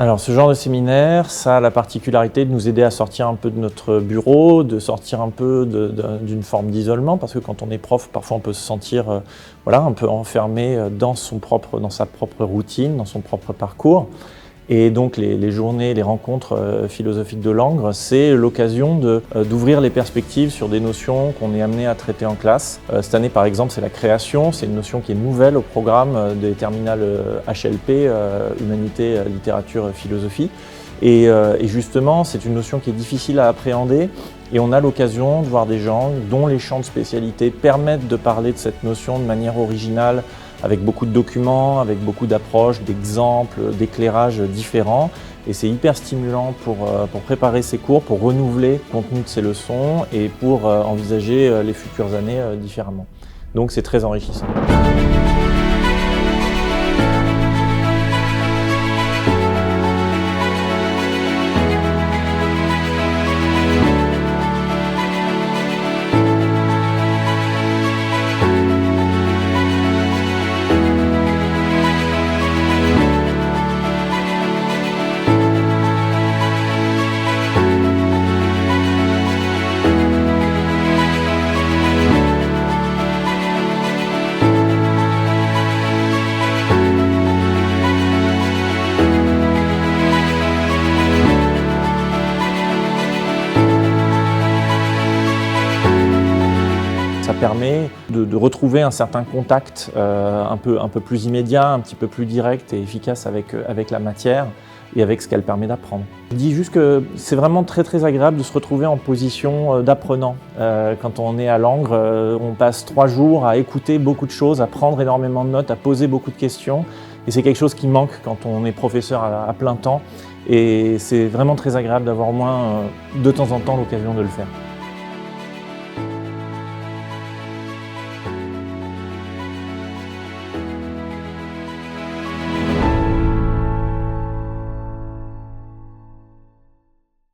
Alors ce genre de séminaire, ça a la particularité de nous aider à sortir un peu de notre bureau, de sortir un peu d'une forme d'isolement, parce que quand on est prof, parfois on peut se sentir voilà, un peu enfermé dans sa propre routine, dans son propre parcours. Et donc les journées, les rencontres philosophiques de Langres, c'est l'occasion d'ouvrir les perspectives sur des notions qu'on est amené à traiter en classe. Cette année par exemple, c'est la création, c'est une notion qui est nouvelle au programme des terminales HLP, Humanité, Littérature, Philosophie. Et justement, c'est une notion qui est difficile à appréhender et on a l'occasion de voir des gens dont les champs de spécialité permettent de parler de cette notion de manière originale, avec beaucoup de documents, avec beaucoup d'approches, d'exemples, d'éclairages différents. Et c'est hyper stimulant pour préparer ces cours, pour renouveler le contenu de ces leçons et pour envisager les futures années différemment. Donc c'est très enrichissant. Ça permet de retrouver un certain contact un peu plus immédiat, un petit peu plus direct et efficace avec la matière et avec ce qu'elle permet d'apprendre. Je dis juste que c'est vraiment très agréable de se retrouver en position d'apprenant. Quand on est à Langres, on passe 3 jours à écouter beaucoup de choses, à prendre énormément de notes, à poser beaucoup de questions. Et c'est quelque chose qui manque quand on est professeur à plein temps. Et c'est vraiment très agréable d'avoir au moins de temps en temps l'occasion de le faire.